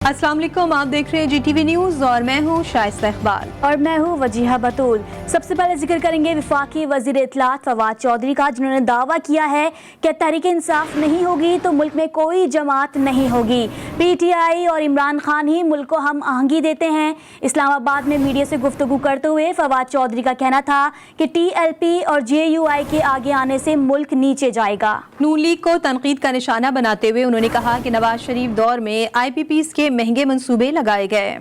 अस्सलाम वालेकुम, आप देख रहे हैं GTV न्यूज़ और मैं हूँ शाइस्ता इकबाल और मैं हूँ वजीहा बतूल। सबसे पहले जिक्र करेंगे वफाकी वज़ीर इत्तलात फवाद चौधरी का, जिन्होंने दावा किया है कि तहरीक इंसाफ नहीं होगी तो मुल्क में कोई जमात नहीं होगी। PTI और इमरान खान ही मुल्क को हम आहंगी देते हैं। इस्लामाबाद में मीडिया से गुफ्तगू करते हुए फवाद चौधरी का कहना था कि TLP और JUI के आगे आने से मुल्क नीचे जाएगा। नून लीग को तनकीद का निशाना बनाते हुए उन्होंने कहा कि नवाज शरीफ दौर में IPPs के महंगे मंसूबे लगाए गए।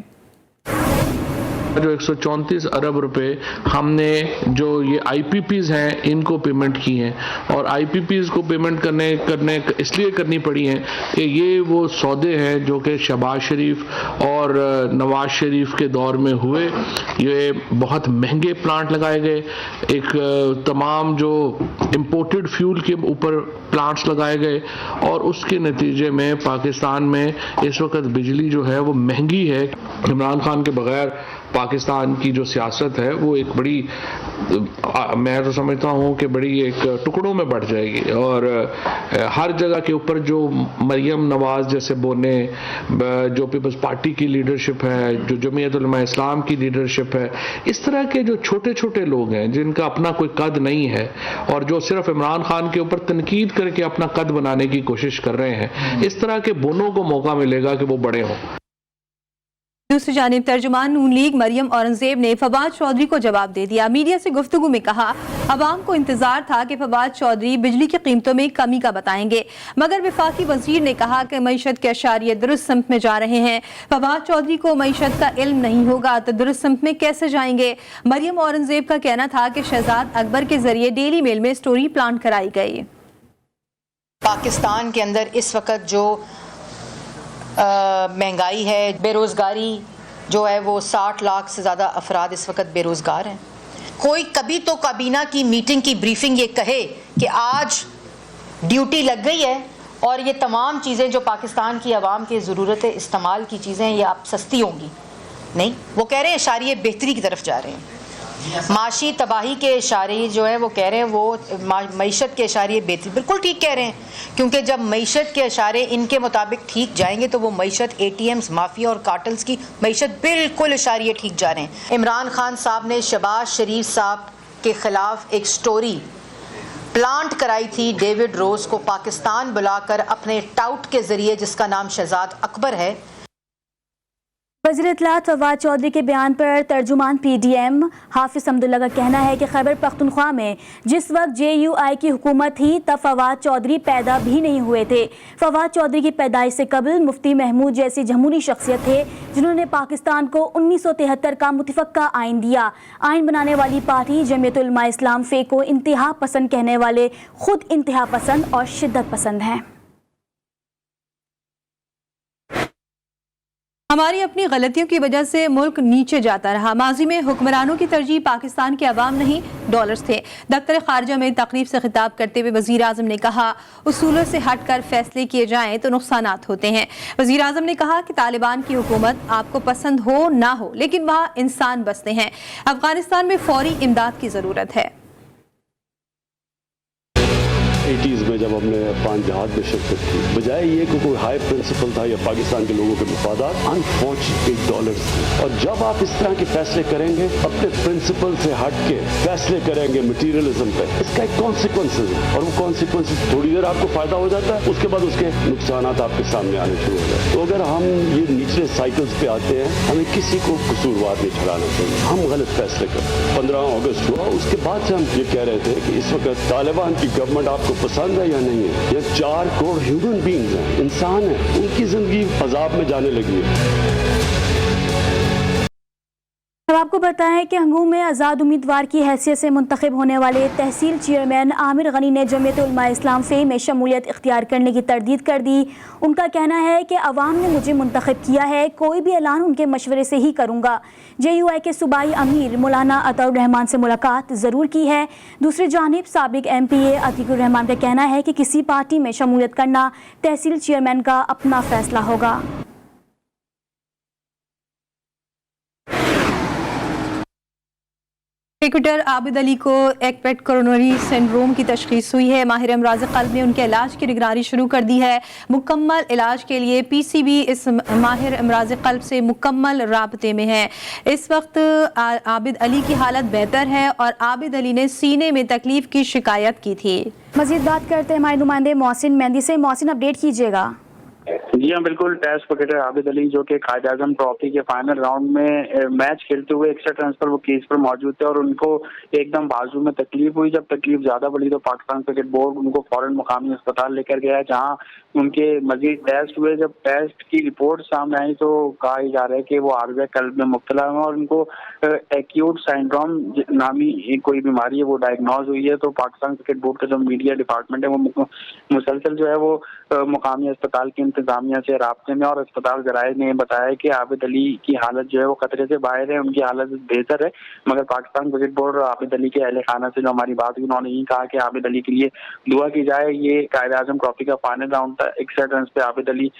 जो 134 अरब रुपए हमने जो ये IPPs हैं इनको पेमेंट की हैं, और IPPs को पेमेंट करने इसलिए करनी पड़ी हैं कि ये वो सौदे हैं जो कि शहबाज शरीफ और नवाज शरीफ के दौर में हुए। ये बहुत महंगे प्लांट लगाए गए, एक तमाम जो इंपोर्टेड फ्यूल के ऊपर प्लांट्स लगाए गए, और उसके नतीजे में पाकिस्तान में इस वक्त बिजली जो है वो महंगी है। इमरान खान के बगैर पाकिस्तान की जो सियासत है वो एक बड़ी, मैं तो समझता हूँ कि बड़ी एक टुकड़ों में बढ़ जाएगी, और हर जगह के ऊपर जो मरियम नवाज जैसे बोने, जो पीपल्स पार्टी की लीडरशिप है, जो जमीयत उलमा इस्लाम की लीडरशिप है, इस तरह के जो छोटे छोटे लोग हैं जिनका अपना कोई कद नहीं है और जो सिर्फ इमरान खान के ऊपर तनकीद करके अपना कद बनाने की कोशिश कर रहे हैं, इस तरह के बोनों को मौका मिलेगा कि वो बड़े हों। दूसरी जानिब तर्जुमान नून लीग मरियम औरंगजेब ने फवाद चौधरी को जवाब दे दिया। मीडिया से गुफ्तगू में कहा, अवाम को इंतजार था कि फवाद चौधरी बिजली की कीमतों में कमी का बताएंगे, मगर वफाकी वजीर ने कहा कि मईशत के अशारिये दुरुस्त समत में जा रहे हैं। फवाद चौधरी को मईशत का इल्म नहीं होगा तो दुरुस्त समत में कैसे जाएंगे। मरियम औरंगजेब का कहना था कि शहजाद अकबर के जरिए डेली मेल में स्टोरी प्लांट कराई गई। पाकिस्तान के अंदर इस वक्त जो महंगाई है, बेरोज़गारी जो है, वो 60 लाख से ज़्यादा अफराद इस वक्त बेरोज़गार हैं। कोई कभी तो काबीना की मीटिंग की ब्रीफिंग ये कहे कि आज ड्यूटी लग गई है और ये तमाम चीज़ें जो पाकिस्तान की आवाम की ज़रूरत है, इस्तेमाल की चीज़ें, ये आप सस्ती होंगी। नहीं, वो कह रहे हैं इशारे बेहतरी की तरफ जा रहे हैं। माशी तबाही के इशारे जो है वो कह रहे हैं वो मईशत के इशारे बेहतरी, बिल्कुल ठीक कह रहे हैं, क्योंकि जब मईशत के इशारे इनके मुताबिक ठीक जाएंगे तो वो मईशत ATMs, माफिया और कार्टल्स की मईशत बिल्कुल इशारे ठीक जा रहे हैं। इमरान खान साहब ने शहबाज शरीफ साहब के खिलाफ एक स्टोरी प्लांट कराई थी डेविड रोज को पाकिस्तान बुलाकर अपने टाउट के जरिए, जिसका नाम शहजाद अकबर है। वज़ीर इत्तलात फवाद चौधरी के बयान पर तर्जुमान PDM हाफिज अब्दुल्ला का कहना है कि खैबर पख्तूनख्वा में जिस वक्त JUI की हुकूमत थी तब फवाद चौधरी पैदा भी नहीं हुए थे। फवाद चौधरी की पैदाइश से कबल मुफ्ती महमूद जैसी जमहूरी शख्सियत थे जिन्होंने पाकिस्तान को 1973 का मुतफक्का आइन दिया। आइन बनाने वाली पार्टी जमीयत उलमा इस्लाम फे को इंतहा पसंद कहने वाले खुद इंतहा पसंद और शिद्दत पसंद हैं। हमारी अपनी गलतियों की वजह से मुल्क नीचे जाता रहा। माजी में हुक्मरानों की तरजीह पाकिस्तान के अवाम नहीं डॉलर्स थे। दफ्तर खारजा में तकरीब से खिताब करते हुए वज़ीर आज़म ने कहा, उसूलों से हटकर फैसले किए जाएं तो नुकसानात होते हैं। वज़ीर आज़म ने कहा कि तालिबान की हुकूमत आपको पसंद हो ना हो, लेकिन वहाँ इंसान बसते हैं। अफगानिस्तान में फौरी इमदाद की ज़रूरत है। 80s में जब हमने अफगान जहाज में शिरकत की, बजाय ये कि कोई हाई प्रिंसिपल था या पाकिस्तान के लोगों के मफादात, अनफॉर्चुनेटली डॉलर्स थे। और जब आप इस तरह के फैसले करेंगे, अपने प्रिंसिपल से हट के फैसले करेंगे मटीरियलिज्म पे, इसका एक कॉन्सिक्वेंसेज है, और वो कॉन्सिक्वेंसेज थोड़ी देर आपको फायदा हो जाता है, उसके बाद उसके नुकसान आपके सामने आने शुरू हो जाते हैं। तो अगर हम ये निचले साइकिल्स पे आते हैं, हमें किसी को कसूरवार नहीं ठहराना चाहिए। हम गलत फैसले करते हैं। 15 अगस्त हुआ, उसके बाद से हम ये कह रहे थे कि इस वक्त तालिबान की गवर्नमेंट आपको पसंद है या नहीं है। ये 4 करोड़ ह्यूमन बीइंग्स हैं, इंसान हैं, उनकी जिंदगी अजाब में जाने लगी है। अब आपको बताएं कि हंगू में आज़ाद उम्मीदवार की हैसियत से मुंतखब होने वाले तहसील चेयरमैन आमिर गनी ने जमीयत उलमा इस्लाम फे में शमूलियत इख्तियार करने की तरदीद कर दी। उनका कहना है कि अवाम ने मुझे मुंतखब किया है, कोई भी ऐलान उनके मशवरे से ही करूँगा। JUI के सूबाई अमीर मौलाना अताउर रहमान से मुलाकात ज़रूर की है। दूसरी जानिब साबिक MPA अतीकुर रहमान का कहना है कि किसी पार्टी में शमूलियत करना तहसील चेयरमैन का अपना फैसला होगा। क्रिकेटर आबिद अली को एक्वेट कोरोनरी सिंड्रोम की तशखीस हुई है। माहिर अमराज क़ल्ब ने उनके इलाज की निगरानी शुरू कर दी है। मुकम्मल इलाज के लिए पीसीबी इस माहिर अमराज क़ल्ब से मुकम्मल राबते में है। इस वक्त आबिद अली की हालत बेहतर है और आबिद अली ने सीने में तकलीफ की शिकायत की थी। मजीद बात करते हैं हमारे नुमाइंदे मोहसिन मेहंदी से। मोहसिन, अपडेट कीजिएगा। जी हाँ, बिल्कुल। टेस्ट क्रिकेटर आबिद अली जो कि कायद-ए-आज़म ट्रॉफी के फाइनल राउंड में मैच खेलते हुए एक्स्ट्रा टाइम पर वो केस पर मौजूद थे और उनको एकदम बाजू में तकलीफ हुई। जब तकलीफ ज्यादा बढ़ी तो पाकिस्तान क्रिकेट बोर्ड उनको फौरन मुकामी अस्पताल लेकर गया, जहां उनके मजीद टेस्ट हुए। जब टेस्ट की रिपोर्ट सामने आई तो कहा जा रहा है कि वो आर्ज़े क़ल्ब में मुब्तला है और उनको एक्यूट सिंड्रोम नामी कोई बीमारी है वो डायग्नोज हुई है। तो पाकिस्तान क्रिकेट बोर्ड का जो मीडिया डिपार्टमेंट है वो मुसलसल जो है वो मुकामी अस्पताल की इंतजामिया से राब्ते में, और अस्पताल ज़राए ने बताया कि आबिद अली की हालत जो है वो खतरे से बाहर है, उनकी हालत बेहतर है। मगर पाकिस्तान क्रिकेट बोर्ड और आबिद अली के अहले खाना से जो हमारी बात हुई, उन्होंने यही कहा कि आबिद अली के लिए दुआ की जाए। ये कायद-ए-आज़म ट्रॉफी का फाइनल राउंड था। एक्स्ट्रा रन पे आबिद अली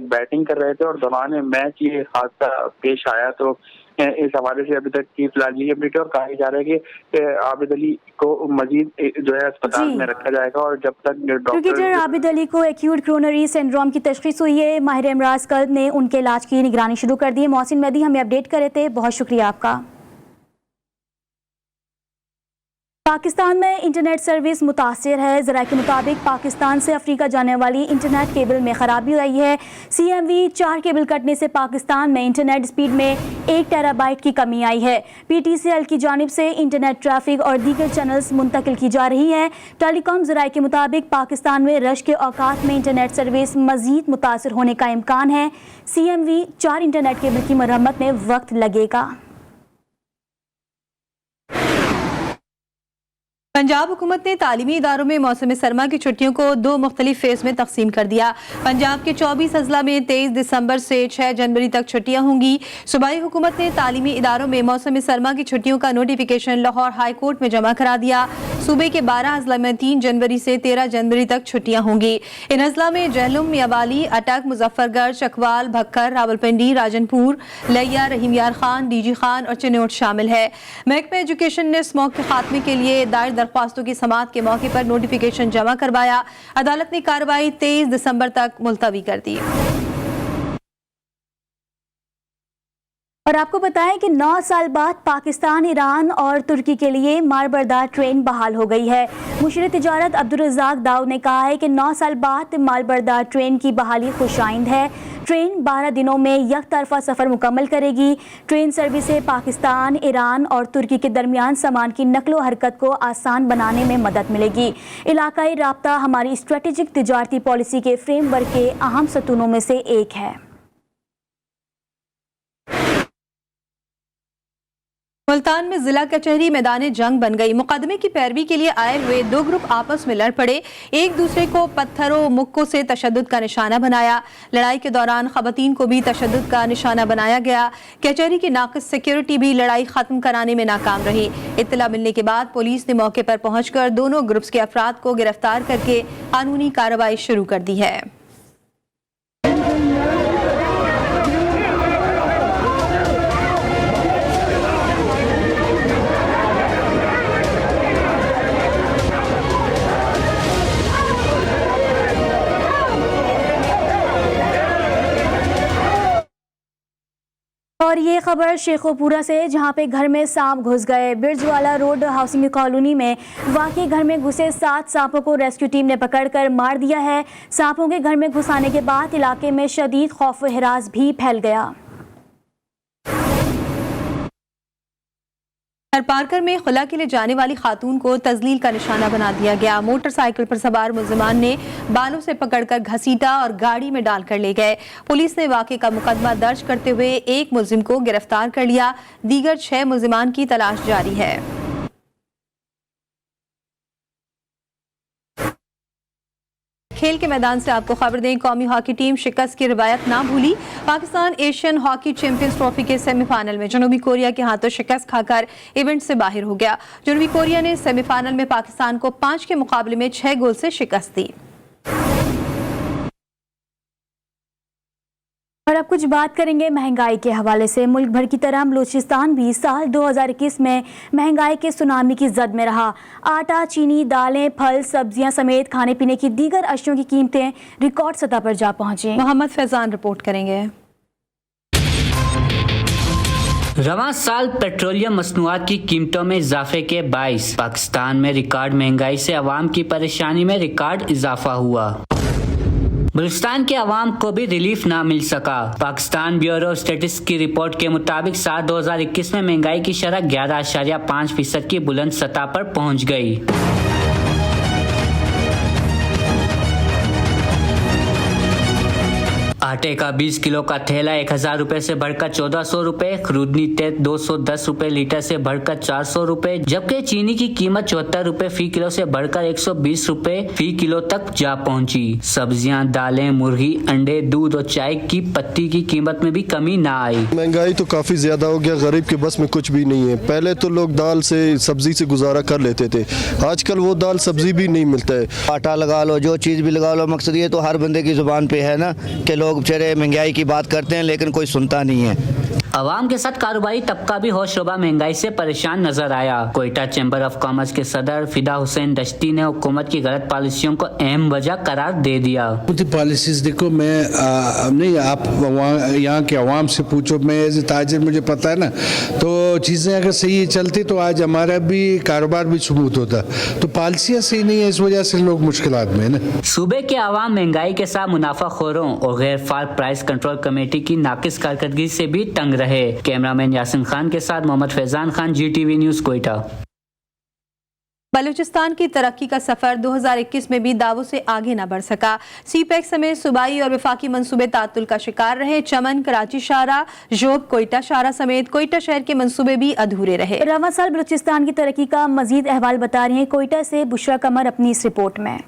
बैटिंग कर रहे थे और दौरान मैच ये हादसा पेश आया। तो इस हवाले से अभी तक की फिलहाल यही अपडेट है और कहा जा रहा है कि आबिद अली को मजीद जो है अस्पताल में रखा जाएगा और जब तक क्रिकेटर आबिद अली को एक्यूट कोरोनरी सिंड्रोम की तशखीस हुई है, माहिर अमराज क़ल्ब ने उनके इलाज की निगरानी शुरू कर दी है। मोहसिन मेहंदी हमें अपडेट कर रहे थे, बहुत शुक्रिया आपका। पाकिस्तान में इंटरनेट सर्विस मुतासिर है। ज़राए के मुताबिक पाकिस्तान से अफ्रीका जाने वाली इंटरनेट केबल में ख़राबी आई है। CMV 4 केबल कटने से पाकिस्तान में इंटरनेट स्पीड में 1 टेराबाइट की कमी आई है। PTCL की जानिब से इंटरनेट ट्रैफिक और दीगर चैनल्स मुंतकिल की जा रही हैं। टेलीकॉम ज़राए के मुताबिक पाकिस्तान में रश के औकात में इंटरनेट सर्विस मज़ीद मुतासिर होने का इम्कान है। CMV 4 इंटरनेट केबल की मरम्मत में वक्त लगेगा। पंजाब हुकूमत ने तालीमी इदारों में मौसम सरमा की छुट्टियों को 2 मुख्तलिफ फेज़ में तकसीम कर दिया। पंजाब के 24 अजला में 23 दिसंबर से 6 जनवरी तक छुट्टियां होंगी। सूबाई हुकूमत ने तालीमी इदारों में मौसम सरमा की छुट्टियों का नोटिफिकेशन लाहौर हाई कोर्ट में जमा करा दिया। सूबे के 12 अजला में 3 जनवरी से 13 जनवरी तक छुट्टियां होंगी। इन अजला में जहलुम, मियावाली, अटक, मुजफ्फरगढ़, चकवाल, भक्कर, रावलपिंडी, राजनपुर, लिया, रहीम यार खान, DG खान और चिन्नौट शामिल है। महकमा एजुकेशन ने स्मॉग के खात्मे के लिए दायर दरख्वास्तों की समाअत के मौके पर नोटिफिकेशन जमा करवाया। अदालत ने कार्रवाई 23 दिसंबर तक मुलतवी कर दी। और आपको बताएं कि 9 साल बाद पाकिस्तान, ईरान और तुर्की के लिए मालबरदार ट्रेन बहाल हो गई है। मुशीर तिजारत अब्दुल रज़ाक दाऊद ने कहा है कि 9 साल बाद मालबरदार ट्रेन की बहाली खुशाइंद है। ट्रेन 12 दिनों में एक तरफा सफ़र मुकम्मल करेगी। ट्रेन सर्विस से पाकिस्तान, ईरान और तुर्की के दरमियान सामान की नकलो हरकत को आसान बनाने में मदद मिलेगी। इलाकाई राब्ता हमारी स्ट्रेटेजिक तिजारती पॉलिसी के फ्रेमवर्क के अहम सतूनों में से एक है। मुल्तान में जिला कचहरी मैदान जंग बन गई। मुकदमे की पैरवी के लिए आए हुए 2 ग्रुप आपस में लड़ पड़े। एक दूसरे को पत्थरों, मुक्कों से तशद्दुद का निशाना बनाया। लड़ाई के दौरान खवातीन को भी तशद्दुद का निशाना बनाया गया। कचहरी की नाक़िस सिक्योरिटी भी लड़ाई खत्म कराने में नाकाम रही। इत्तला मिलने के बाद पुलिस ने मौके पर पहुंचकर दोनों ग्रुप्स के अफराद को गिरफ्तार करके कानूनी कार्रवाई शुरू कर दी है। और ये खबर शेखोपुरा से, जहां पे घर में सांप घुस गए। बिरजवाला रोड हाउसिंग कॉलोनी में वाकई घर में घुसे 7 सांपों को रेस्क्यू टीम ने पकड़कर मार दिया है। सांपों के घर में घुस आने के बाद इलाके में शदीद खौफ व हिरास भी फैल गया। पारकर में खुला के लिए जाने वाली खातून को तजलील का निशाना बना दिया गया। मोटरसाइकिल पर सवार मुल्जिमान ने बालों से पकड़कर घसीटा और गाड़ी में डालकर ले गए। पुलिस ने वाक़े का मुकदमा दर्ज करते हुए एक मुल्जिम को गिरफ्तार कर लिया। दीगर 6 मुल्जिमान की तलाश जारी है। खेल के मैदान से आपको खबर दें, कौमी हॉकी टीम शिकस्त की रिवायत ना भूली। Pakistan Asian hockey champions trophy के सेमीफाइनल में जनूबी कोरिया के हाथों शिकस्त खाकर इवेंट से बाहर हो गया। जनूबी कोरिया ने सेमीफाइनल में पाकिस्तान को 5 के मुकाबले में 6 गोल से शिकस्त दी। اور اب کچھ بات کریں گے مہنگائی کے حوالے سے۔ ملک بھر کی طرح بلوچستان بھی سال 2021 میں مہنگائی کے سونامی کی زد میں رہا۔ آٹا، چینی، دالیں، پھل، سبزیاں سمیت کھانے پینے کی دیگر اشیاء کی قیمتیں ریکارڈ سطح پر جا پہنچیں۔ محمد فیضان رپورٹ کریں گے۔ رواں سال پیٹرولیم مصنوعات کی قیمتوں میں اضافے کے باعث پاکستان میں ریکارڈ مہنگائی سے عوام کی پریشانی میں ریکارڈ اضافہ ہوا۔ بلوچستان کے عوام کو بھی ریلیف نہ مل سکا۔ پاکستان بیورو اسٹیٹسٹکس کی رپورٹ کے مطابق سال 2021 میں مہنگائی کی شرح 11.5% کی بلند سطح پر پہنچ گئی۔ آٹے کا 20 کلو کا تھیلا 1000 روپے سے بڑھ کر 1400 روپے، خرودنی تیل 210 روپے لیٹر سے بڑھ کر 400 روپے، جبکہ چینی کی قیمت 74 روپے فی کلو سے بڑھ کر 120 روپے فی کلو تک جا پہنچی۔ سبزیاں، دالیں، مرغی، انڈے، دودھ اور چائے کی پتی کی قیمت میں بھی کمی نہ آئی۔ مہنگائی تو کافی زیادہ ہو گیا، غریب کے بس میں کچھ بھی نہیں ہے۔ پہلے تو لوگ دال سے سبزی سے گزارا کر لیتے تھے، آج کل وہ دال سبزی بھی نہیں ملتا ہے۔ آٹا لگا لو، جو چیز بھی لگا لو، مقصد یہ تو ہر بندے کی زبان پہ ہے نا کہ لوگ بچارے مہنگائی کی بات کرتے ہیں لیکن کوئی سنتا نہیں ہے۔ عوام کے ساتھ کاروباری طبقہ بھی ہوش ربا مہنگائی سے پریشان نظر آیا۔ کوئٹہ چیمبر آف کامرس کے صدر فدا حسین دشتی نے حکومت کی غلط پالیسیوں کو اہم وجہ قرار دے دیا۔ پالیسیز دیکھو، میں نہیں، آپ یہاں کے عوام سے پوچھو، میں ایز اے تاجر مجھے پتہ ہے نا، تو چیزیں اگر صحیح چلتی تو آج ہمارا بھی کاروبار بھی ثبوت ہوتا، تو پالیسیاں صحیح نہیں ہے، اس وجہ سے لوگ مشکلات میں ہیں نا۔ صوبے کے عوام مہنگائی کے ساتھ منافع خوروں اور غیر فعال پرائس کنٹرول کمیٹی کی ناقص کارکردگی سے بھی تنگ رہے۔ کیمرہ مین یاسین خان کے ساتھ محمد فیضان خان، GTV نیوز، کوئٹہ۔ بلوچستان کی ترقی کا سفر 2021 میں بھی دعووں سے آگے نہ بڑھ سکا۔ سی پیک سمیت صوبائی اور وفاقی منصوبے تعطل کا شکار رہے۔ چمن، کراچی شاہراہ، جوب، کوئٹہ شاہراہ سمیت کوئٹہ شہر کے منصوبے بھی ادھورے رہے۔ رواں سال بلوچستان کی ترقی کا مزید احوال بتا رہی ہیں کوئٹہ سے بشرا قمر اپنی اس رپورٹ میں۔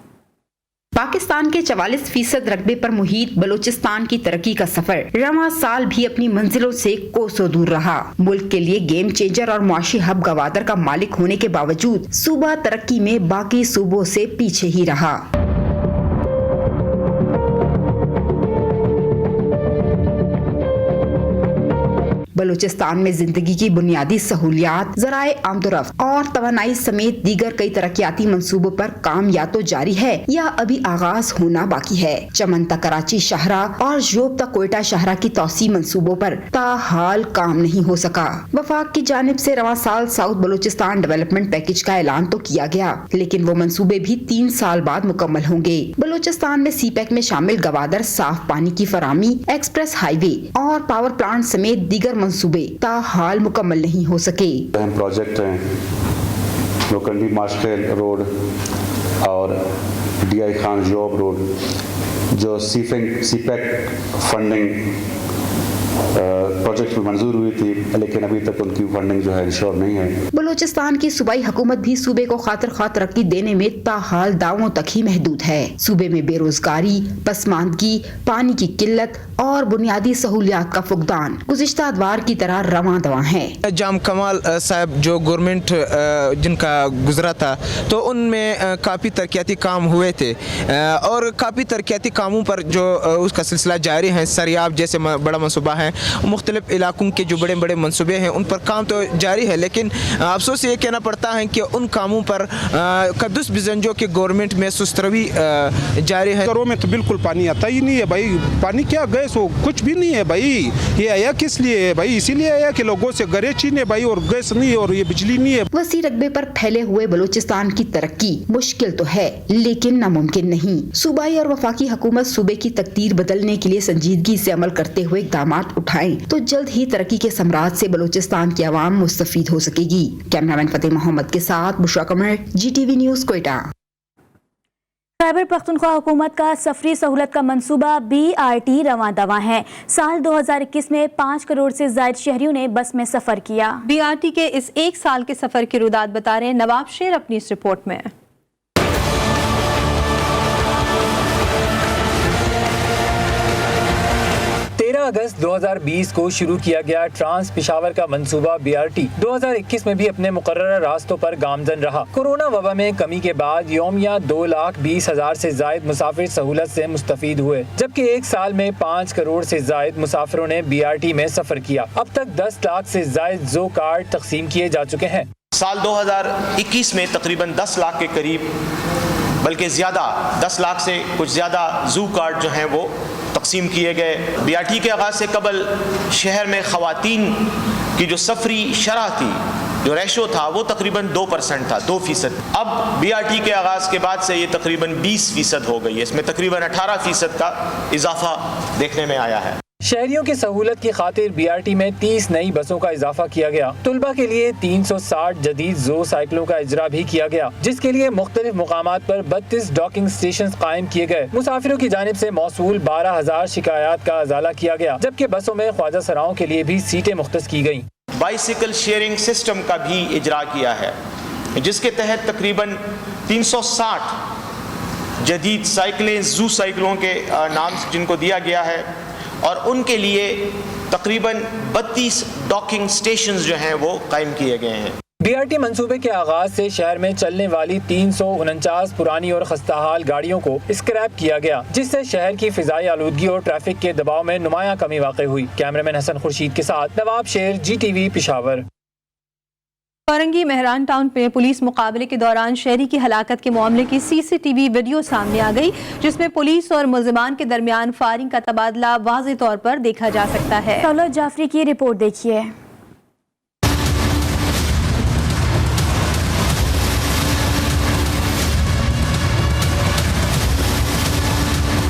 پاکستان کے 44% رقبے پر محیط بلوچستان کی ترقی کا سفر رواں سال بھی اپنی منزلوں سے کوسوں دور رہا۔ ملک کے لیے گیم چینجر اور معاشی ہب گوادر کا مالک ہونے کے باوجود صوبہ ترقی میں باقی صوبوں سے پیچھے ہی رہا۔ بلوچستان میں زندگی کی بنیادی سہولیات، ذرائع آمد و رفت اور توانائی سمیت دیگر کئی ترقیاتی منصوبوں پر کام یا تو جاری ہے یا ابھی آغاز ہونا باقی ہے۔ چمن تک کراچی شاہراہ اور جوب تک کوئٹہ شاہراہ کی توسیع منصوبوں پر تاحال کام نہیں ہو سکا۔ وفاق کی جانب سے رواں سال ساؤتھ بلوچستان ڈیولپمنٹ پیکج کا اعلان تو کیا گیا، لیکن وہ منصوبے بھی 3 سال بعد مکمل ہوں گے۔ بلوچستان میں سی پیک میں شامل گوادر صاف پانی کی فراہمی، ایکسپریس ہائی وے اور پاور پلانٹ سمیت دیگر منصوبے تاحال مکمل نہیں ہو سکے۔ اہم پروجیکٹ ہیں لوکنڈی ماشخیل روڈ اور DI خان جوب روڈ، جو سی پیک فنڈنگ پروجیکٹ میں منظور ہوئی تھی، لیکن ابھی تک ان کی فنڈنگ جو ہے انشور نہیں ہے۔ بلوچستان کی صوبائی حکومت بھی صوبے کو خاطر خواہ ترقی دینے میں تاحال دعووں تک ہی محدود ہے۔ صوبے میں بے روزگاری، پسماندگی، پانی کی قلت اور بنیادی سہولیات کا فقدان گزشتہ ادوار کی طرح رواں دواں ہے۔ جام کمال صاحب جو گورنمنٹ جن کا گزرا تھا تو ان میں کافی ترقیاتی کام ہوئے تھے اور کافی ترقیاتی کاموں پر جو اس کا سلسلہ جاری ہے۔ سریاب جیسے بڑا منصوبہ ہے، مختلف علاقوں کے جو بڑے بڑے منصوبے ہیں ان پر کام تو جاری ہے، لیکن افسوس یہ کہنا پڑتا ہے کہ ان کاموں پر قدس بزنجو کے گورنمنٹ میں سستروی جاری ہے۔ گھروں میں تو بالکل پانی آتا ہی نہیں ہے بھائی، پانی کیا گیس ہو کچھ بھی نہیں ہے بھائی۔ یہ آیا کس لیے ہے بھائی؟ اسی لیے آیا کہ لوگوں سے گھریں چھینے بھائی، اور گیس نہیں ہے اور یہ بجلی نہیں ہے۔ وسیع رقبے پر پھیلے ہوئے بلوچستان کی ترقی مشکل تو ہے لیکن ناممکن نہیں۔ صوبائی اور وفاقی حکومت صوبے کی تقدیر بدلنے کے لیے سنجیدگی سے عمل کرتے ہوئے اقدامات اٹھائیں تو جلد ہی ترقی کے ثمرات سے بلوچستان کی عوام مستفید ہو سکے گی۔ کیمرہ مین فتح محمد کے ساتھ بشرا قمر، GTV نیوز، کوئٹہ۔ خیبر پختونخوا حکومت کا سفری سہولت کا منصوبہ BRT رواں دواں ہے۔ سال 2021 میں 5 کروڑ سے زائد شہریوں نے بس میں سفر کیا۔ BRT کے اس 1 سال کے سفر کی رودات بتا رہے ہیں نواب شیر اپنی اس رپورٹ میں۔ 13 अगस्त 2020 को शुरू किया गया ट्रांस पिशावर का मंसूबा BRT 2021 में भी अपने मुकर्रर रास्तों पर गामजन रहा। कोरोना वबा में कमी के बाद यौमिया 2,20,000 से जायद मुसाफिर सहूलत से मुस्तफीद हुए, जबकि एक साल में 5 करोड़ से जायद मुसाफिरों ने BRT में सफर किया। अब तक 10 लाख से जायद ज़ो कार्ड तकसीम किए जा चुके हैं। साल 2021 में तकरीबन 10 लाख के करीब, बल्कि ज़्यादा 10 लाख से कुछ ज़्यादा ज़ू कार्ड जो हैं वो तकसीम किए गए। BRT के आगाज़ से कबल शहर में ख़वातीन की जो सफरी शरह थी, जो रेशो था, वो तकरीबन 2% था, 2%। अब BRT के आगाज़ के बाद से ये तकरीबन 20% हो गई है। इसमें तकरीबन 18% का इजाफा देखने में आया है। शहरियों की सहूलत की खातिर BRT में 30 नई बसों का इजाफा किया गया। तुलबा के लिए 360 जदीद ज़ो साइकिलों का इजरा भी किया गया, जिसके लिए मुख्तलिफ मुकामात पर 32 डॉकिंग स्टेशन कायम किए गए। मुसाफिरों की जानिब से मौसूल 12,000 शिकायत का अजाला किया गया, जबकि बसों में ख्वाजा सराओं के लिए भी सीटें मुख्तस की गयी। बाइसिकल शेयरिंग सिस्टम का भी इजरा किया है, जिसके तहत तकरीबन 360 जदीद साइकिलें ज़ू साइकिलों के नाम जिनको दिया गया है, और उनके लिए तकरीबन 32 डॉकिंग स्टेशंस जो हैं वो कायम किए गए हैं। BRT मंसूबे के आगाज से शहर में चलने वाली 349 पुरानी और खस्ताहाल गाड़ियों को स्क्रैप किया गया, जिससे शहर की फिजाई आलूदगी और ट्रैफिक के दबाव में नुमाया कमी वाक़ई हुई। कैमरामैन हसन खुर्शीद के साथ नवाब शेर, GTV पिशावर। औरंगी मेहरान टाउन में पुलिस मुकाबले के दौरान शहरी की हलाकत के मामले की CCTV वीडियो सामने आ गई, जिसमें पुलिस और मुल्जिमान के दरमियान फायरिंग का तबादला वाज़ेह तौर पर देखा जा सकता है। दौलत जाफरी की रिपोर्ट देखिए।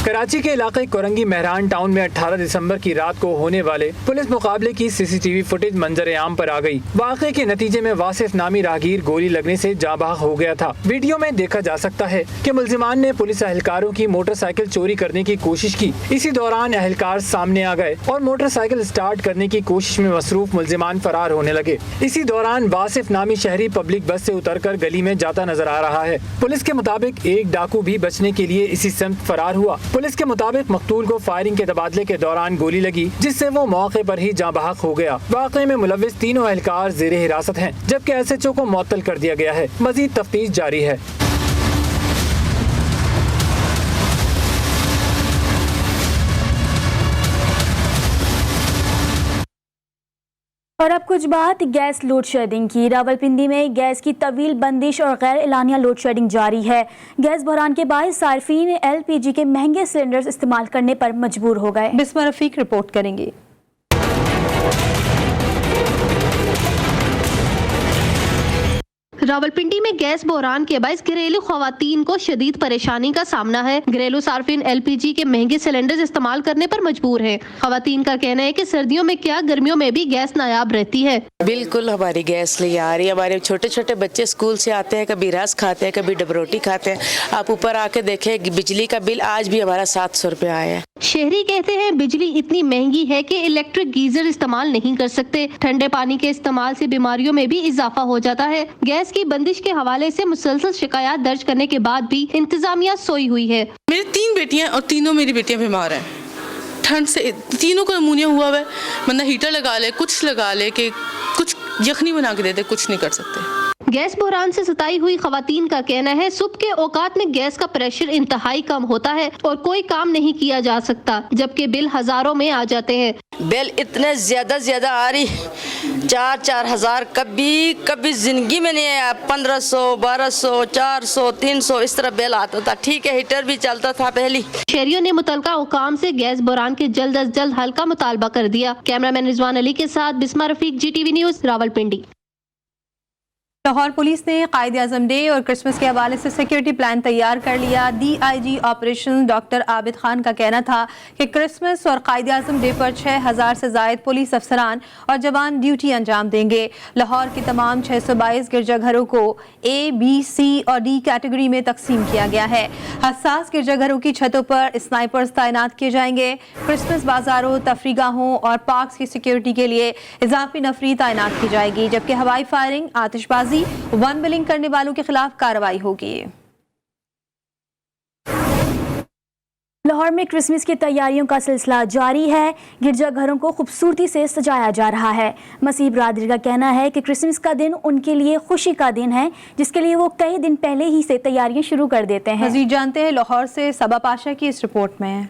कराची के इलाके कोरंगी मेहरान टाउन में 18 दिसंबर की रात को होने वाले पुलिस मुकाबले की CCTV फुटेज मंजर आम पर आ गई। वाक़े के नतीजे में वासिफ नामी राहगीर गोली लगने से जाँ बहक हो गया था। वीडियो में देखा जा सकता है कि मुल्जिमान ने पुलिस एहलकारों की मोटरसाइकिल चोरी करने की कोशिश की। इसी दौरान एहलकार सामने आ गए और मोटरसाइकिल स्टार्ट करने की कोशिश में मसरूफ मुल्जिमान फरार होने लगे। इसी दौरान वासिफ नामी शहरी पब्लिक बस से उतरकर गली में जाता नजर आ रहा है। पुलिस के मुताबिक एक डाकू भी बचने के लिए इसी समत फरार हुआ। पुलिस के मुताबिक मकतूल को फायरिंग के तबादले के दौरान गोली लगी, जिससे वो मौके पर ही जाँ बहक हो गया। वाक़े में मुलव्विस तीनों एहलकार ज़ेरे हिरासत हैं, जबकि SHO को मुअत्तल कर दिया गया है। मज़ीद तफ्तीश जारी है। और अब कुछ बात गैस लोड शेडिंग की। रावलपिंडी में गैस की तवील बंदिश और गैर एलानिया लोड शेडिंग जारी है। गैस बहरान के बायस सार्फिन LPG के महंगे सिलेंडर्स इस्तेमाल करने पर मजबूर हो गए। बिस्मा रफीक रिपोर्ट करेंगे। रावलपिंडी में गैस बहरान के बायस घरेलू खवातीन को शदीद परेशानी का सामना है। घरेलू सार्फिन LPG के महंगे सिलेंडर्स इस्तेमाल करने पर मजबूर हैं। खवातीन का कहना है कि सर्दियों में क्या गर्मियों में भी गैस नायाब रहती है। बिल्कुल हमारी गैस नहीं आ रही। हमारे छोटे छोटे बच्चे स्कूल से आते हैं, कभी रस खाते हैं, कभी डबरोटी खाते हैं। आप ऊपर आके देखें, बिजली का बिल आज भी हमारा 700 रुपये आया है। शहरी कहते हैं बिजली इतनी महंगी है कि इलेक्ट्रिक गीजर इस्तेमाल नहीं कर सकते। ठंडे पानी के इस्तेमाल से बीमारियों में भी इजाफा हो जाता है। गैस की बंदिश के हवाले से मुसलसल शिकायत दर्ज करने के बाद भी इंतजामिया सोई हुई है। मेरी 3 बेटियां और तीनों मेरी बेटियां बीमार हैं। ठंड से तीनों को निमोनिया हुआ है। बंदा हीटर लगा ले, कुछ लगा ले, कि कुछ यखनी बना के दे दे, कुछ नहीं कर सकते। गैस बहरान से सताई हुई खवातीन का कहना है सुबह के औकात में गैस का प्रेशर इंतहाई कम होता है और कोई काम नहीं किया जा सकता, जबकि बिल हजारों में आ जाते हैं। बिल इतने ज्यादा आ रही, 4-4 हजार कभी जिंदगी में नहीं आया। 1500, 1200, 400, 300 इस तरह बिल आता था। ठीक है, हीटर भी चलता था पहले। शहरियों ने मुतलका हुकाम से गैस बहरान के जल्द अज जल्द हल का मुतालबा कर दिया। कैमरामैन रिजवान अली के साथ Bisma Rafiq, GTV news, Rawalpindi. Lahore police ने कायद आज़म डे और क्रिसमस के हवाले से सिक्योरिटी प्लान तैयार कर लिया। DIG operation doctor Abid Khan का कहना था कि क्रिसमस और कायद आज़म डे पर 6000 से ज़ायद पुलिस अफसरान और जवान ड्यूटी अंजाम देंगे। लाहौर के तमाम 622 गिरजाघरों को A, B, C और D कैटेगरी में तकसीम किया गया है। हसास गिरजाघरों की छतों पर स्नाइपर्स तैनात किए जाएंगे। क्रिसमस बाजारों, तफरीगाहों और पार्क्स की सिक्योरिटी के लिए इजाफी नफरी तैनात की जाएगी, जबकि हवाई फायरिंग, आतिशबाजी, वन बिलिंग करने वालों के खिलाफ कार्रवाई होगी। लाहौर में क्रिसमस की तैयारियों का सिलसिला जारी है। गिरजा घरों को खूबसूरती से सजाया जा रहा है। मसीह बरादरी का कहना है कि क्रिसमस का दिन उनके लिए खुशी का दिन है, जिसके लिए वो कई दिन पहले ही से तैयारियां शुरू कर देते हैं। मजीद जानते हैं लाहौर से सबा पाशा की इस रिपोर्ट में।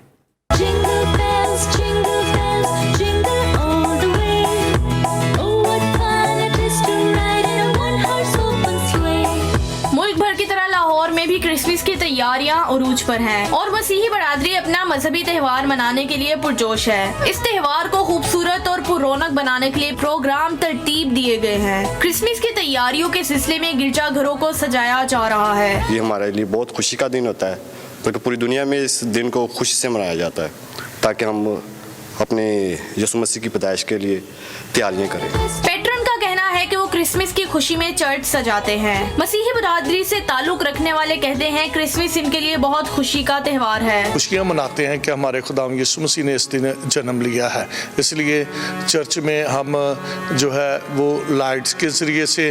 मुल्क भर की तरह लाहौर में भी क्रिसमस की तैयारियां उरूज पर हैं और मसीही बरादरी अपना मजहबी त्यौहार मनाने के लिए पुरजोश है। इस त्यौहार को खूबसूरत और पुरौनक बनाने के लिए प्रोग्राम तरतीब दिए गए हैं। क्रिसमस की तैयारियों के सिलसिले में गिरजा घरों को सजाया जा रहा है। ये हमारे लिए बहुत खुशी का दिन होता है, क्योंकि पूरी दुनिया में इस दिन को खुशी से मनाया जाता है, ताकि हम अपने यीशु मसीह की पैदाइश के लिए तैयारियां करें। पेट्रन का कहना है कि वो क्रिसमस की खुशी में चर्च सजाते हैं। मसीही बरादरी से ताल्लुक रखने वाले कहते हैं क्रिसमस इनके लिए बहुत खुशी का त्यौहार है। खुशियाँ मनाते हैं कि हमारे खुदा यीशु मसीह ने इस दिन जन्म लिया है, इसलिए चर्च में हम जो है वो लाइट्स के ज़रिए से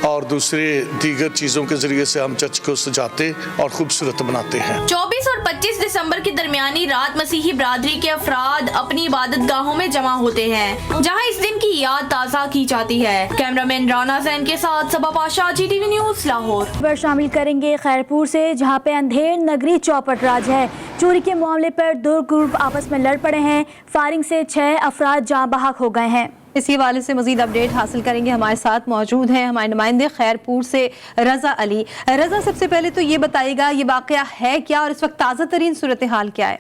और दूसरे दीगर चीज़ों के ज़रिए से हम चर्च को सजाते और खूबसूरत बनाते हैं। 24 और 25 दिसंबर की दरमियानी रात मसीही बरादरी के अफराद अपनी इबादत गाहों में जमा होते हैं, जहां इस दिन की याद ताज़ा की जाती है। कैमरामैन राना जैन के साथ सबा पाशा, GTV न्यूज़ लाहौर। शामिल करेंगे खैरपुर से, जहां पे अंधेर नगरी चौपट राज है। चोरी के मामले पर दो ग्रुप आपस में लड़ पड़े हैं। फायरिंग से 6 अफराद जाँ बहक हो गए हैं। इसी हवाले से मजीद अपडेट हासिल करेंगे। हमारे साथ मौजूद हैं हमारे नुमाइंदे खैरपुर से रजा अली। रजा, सबसे पहले तो ये बताइएगा ये वाकया है क्या और इस वक्त ताज़ा तरीन सूरत हाल क्या है?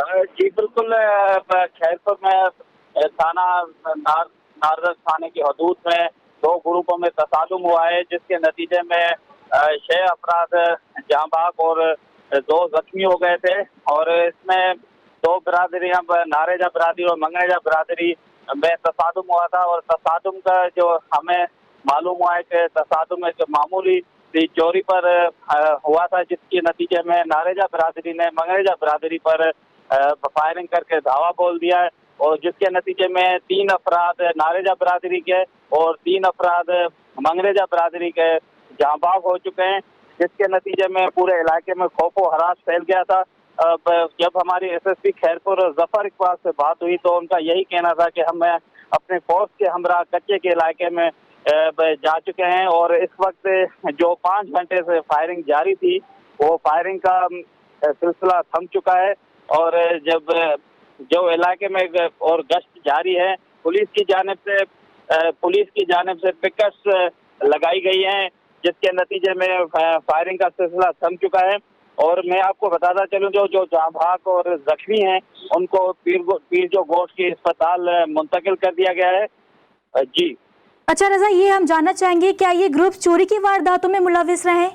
जी बिल्कुल, खैरपुर में थाना नारदर थाने की हदूद में 2 ग्रुपों में तसादुम हुआ है, जिसके नतीजे में 6 अफराद जाँ बहक और 2 जख्मी हो गए थे। और इसमें 2 बरादरियां, नारेजा बरादरी और मंगरेजा बरादरी में तसादुम हुआ था। और तसादुम का जो हमें मालूम हुआ है कि तसादुम एक मामूली चोरी पर हुआ था, जिसके नतीजे में नारेजा बरादरी ने मंगरेजा बरादरी पर फायरिंग करके धावा बोल दिया है। और जिसके नतीजे में 3 अफराद नारेजा बरादरी के और 3 अफराद मंगरेजा बरादरी के जाँ बहक हो चुके हैं, जिसके नतीजे में पूरे इलाके में खौफ व हरास फैल गया था। जब हमारी SSP खैरपुर जफर इकबाल से बात हुई तो उनका यही कहना था कि हम अपने फौज के हमरा कच्चे के इलाके में जा चुके हैं और इस वक्त जो 5 घंटे से फायरिंग जारी थी वो फायरिंग का सिलसिला थम चुका है। और जब जो इलाके में और गश्त जारी है, पुलिस की जानिब से पिकेट्स लगाई गई हैं, जिसके नतीजे में फायरिंग का सिलसिला थम चुका है। और मैं आपको बताता चलूं जो जाँ बहक और जख्मी हैं उनको पीर जो गोश्त की अस्पताल मुंतकिल कर दिया गया है। जी अच्छा रजा, ये हम जानना चाहेंगे क्या ये ग्रुप चोरी की वारदातों में मुलविस रहे?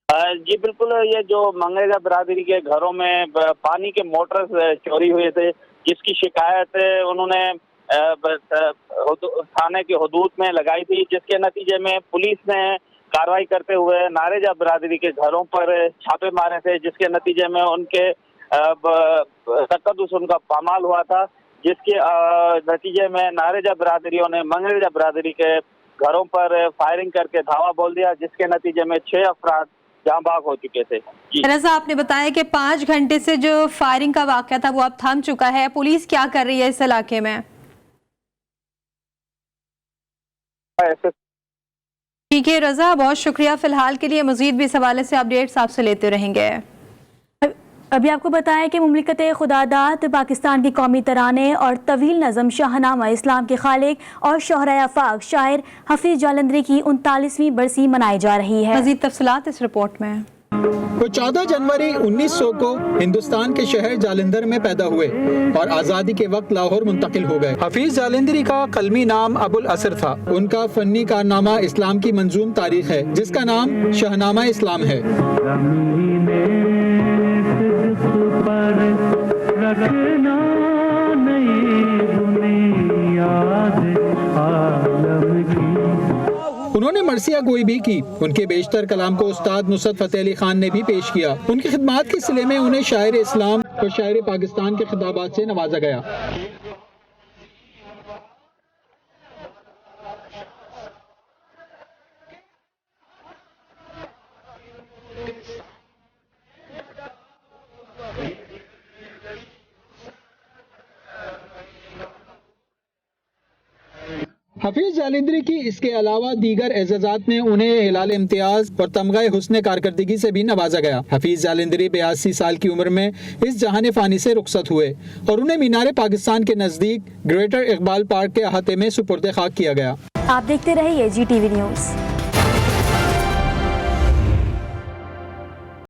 जी बिल्कुल, ये जो मंगरेजा बरादरी के घरों में पानी के मोटर्स चोरी हुए थे, जिसकी शिकायत उन्होंने थाने की हदूद में लगाई थी, जिसके नतीजे में पुलिस ने कार्रवाई करते हुए नारेजा बरादरी के घरों पर छापे मारे थे, जिसके नतीजे में उनके तकद्दुस उनका पामाल हुआ था, जिसके नतीजे में नारेजा बरादरियों ने मंगरेजा बरादरी के घरों पर फायरिंग करके धावा बोल दिया, जिसके नतीजे में 6 अफराद जाँ बहक हो चुके थे। रजा, आपने बताया कि 5 घंटे से जो फायरिंग का वाकया था वो अब थम चुका है। पुलिस क्या कर रही है इस इलाके में? ठीक है रजा, बहुत शुक्रिया। फिलहाल के लिए मजीद भी इस हवाले से अपडेट्स आपसे लेते रहेंगे। अभी आपको बताएं कि मुमलिकत खुदादाद पाकिस्तान की कौमी तराने और तवील नज़म शाहनामा इस्लाम के खालिक और शोहरा आफाक शायर हफीज जालंधरी की 39वीं बरसी मनाई जा रही है। मजीद तफसीलात इस रिपोर्ट में। वो 14 जनवरी 1900 को हिंदुस्तान के शहर जालंधर में पैदा हुए और आज़ादी के वक्त लाहौर मुंतकिल हो गए। हफीज जालंधरी का कलमी नाम अबुल असर था। उनका फन्नी कारनामा इस्लाम की मंजूम तारीख है, जिसका नाम शाहनामा इस्लाम है। उन्होंने मरसिया गोई भी की। उनके बेशतर कलाम को उस्ताद नुसरत फतेह अली खान ने भी पेश किया। उनकी खिदमात के सिले में उन्हें शायर इस्लाम और शायर पाकिस्तान के खिताबात से नवाजा गया। حفیظ جالندری کی اس کے علاوہ دیگر اعزازات میں انہیں ہلال امتیاز اور تمغہ حسن کارکردگی سے بھی نوازا گیا۔ حفیظ جالندری 82 سال کی عمر میں اس جہان فانی سے رخصت ہوئے اور انہیں مینار پاکستان کے نزدیک گریٹر اقبال پارک کے احاطے میں سپرد خاک کیا گیا۔ آپ دیکھتے رہیے GTV نیوز۔